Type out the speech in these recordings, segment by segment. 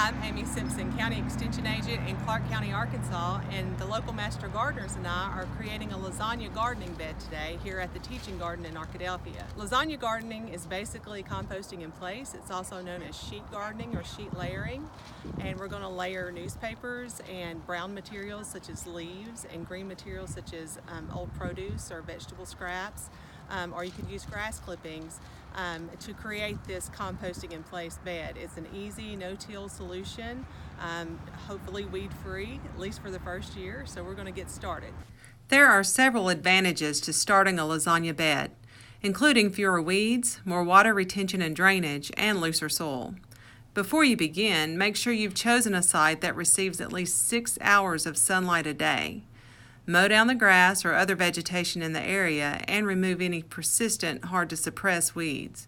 Hi, I'm Amy Simpson, County Extension Agent in Clark County, Arkansas, and the local Master Gardeners and I are creating a lasagna gardening bed today here at the Teaching Garden in Arkadelphia. Lasagna gardening is basically composting in place. It's also known as sheet gardening or sheet layering, and we're going to layer newspapers and brown materials such as leaves and green materials such as old produce or vegetable scraps, or you could use grass clippings to create this composting in place bed. It's an easy no-till solution, hopefully weed-free, at least for the first year, so we're going to get started. There are several advantages to starting a lasagna bed, including fewer weeds, more water retention and drainage, and looser soil. Before you begin, make sure you've chosen a site that receives at least 6 hours of sunlight a day. Mow down the grass or other vegetation in the area and remove any persistent, hard-to-suppress weeds.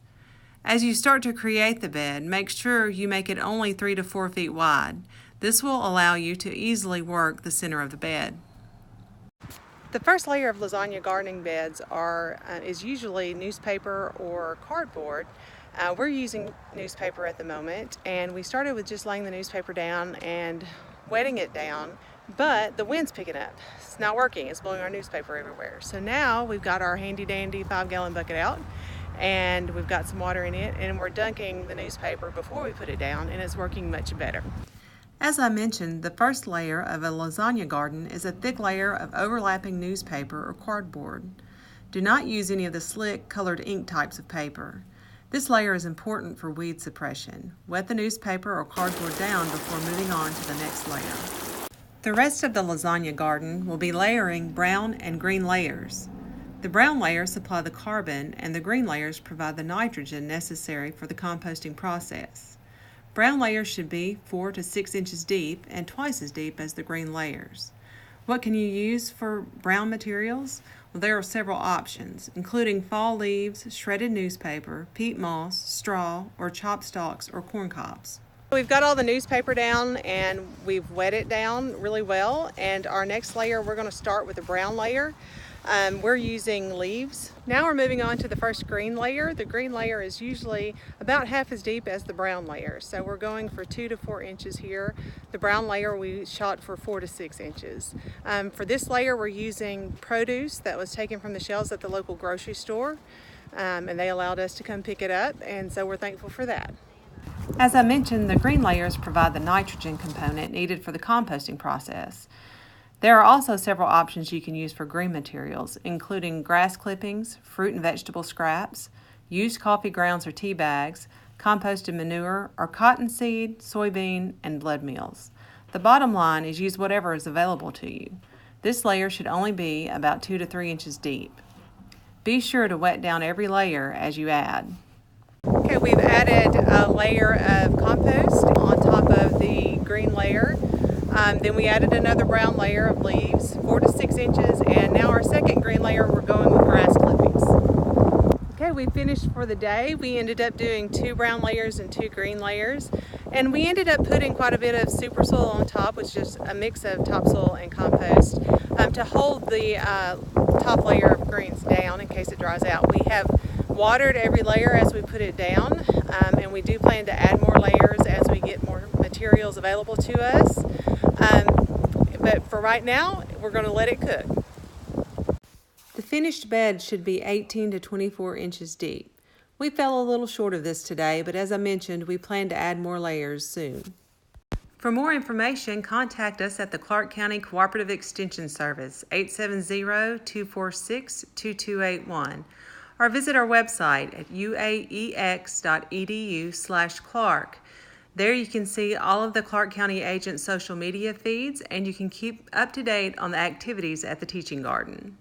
As you start to create the bed, make sure you make it only 3 to 4 feet wide. This will allow you to easily work the center of the bed. The first layer of lasagna gardening beds is usually newspaper or cardboard. We're using newspaper at the moment, and we started with just laying the newspaper down and wetting it down. But the wind's picking up. It's not working. It's blowing our newspaper everywhere. So now we've got our handy dandy 5-gallon bucket out, and we've got some water in it, and we're dunking the newspaper before we put it down, and it's working much better. As I mentioned, the first layer of a lasagna garden is a thick layer of overlapping newspaper or cardboard. Do not use any of the slick colored ink types of paper. This layer is important for weed suppression. Wet the newspaper or cardboard down before moving on to the next layer. The rest of the lasagna garden will be layering brown and green layers. The brown layers supply the carbon, and the green layers provide the nitrogen necessary for the composting process. Brown layers should be 4 to 6 inches deep and twice as deep as the green layers. What can you use for brown materials? Well, there are several options, including fall leaves, shredded newspaper, peat moss, straw, or chopped stalks or corn cobs. We've got all the newspaper down and we've wet it down really well, and our next layer we're going to start with a brown layer. We're using leaves. Now we're moving on to the first green layer. The green layer is usually about half as deep as the brown layer, so we're going for 2 to 4 inches here. The brown layer we shot for 4 to 6 inches. For this layer we're using produce that was taken from the shelves at the local grocery store, and they allowed us to come pick it up, and so we're thankful for that. As I mentioned, the green layers provide the nitrogen component needed for the composting process. There are also several options you can use for green materials, including grass clippings, fruit and vegetable scraps, used coffee grounds or tea bags, composted manure, or cottonseed, soybean, and blood meals. The bottom line is use whatever is available to you. This layer should only be about 2 to 3 inches deep. Be sure to wet down every layer as you add. Okay, we've added a layer of compost on top of the green layer. Then we added another brown layer of leaves, 4 to 6 inches, and now our second green layer we're going with grass clippings. Okay, we finished for the day. We ended up doing 2 brown layers and 2 green layers, and we ended up putting quite a bit of super soil on top, which is just a mix of topsoil and compost, to hold the top layer of greens down in case it dries out. We have watered every layer as we put it down, and we do plan to add more layers as we get more materials available to us. But for right now, we're going to let it cook. The finished bed should be 18 to 24 inches deep. We fell a little short of this today, but as I mentioned, we plan to add more layers soon. For more information, contact us at the Clark County Cooperative Extension Service, 870-246-2281. or visit our website at uaex.edu/Clark. There you can see all of the Clark County agent social media feeds, and you can keep up to date on the activities at the Teaching Garden.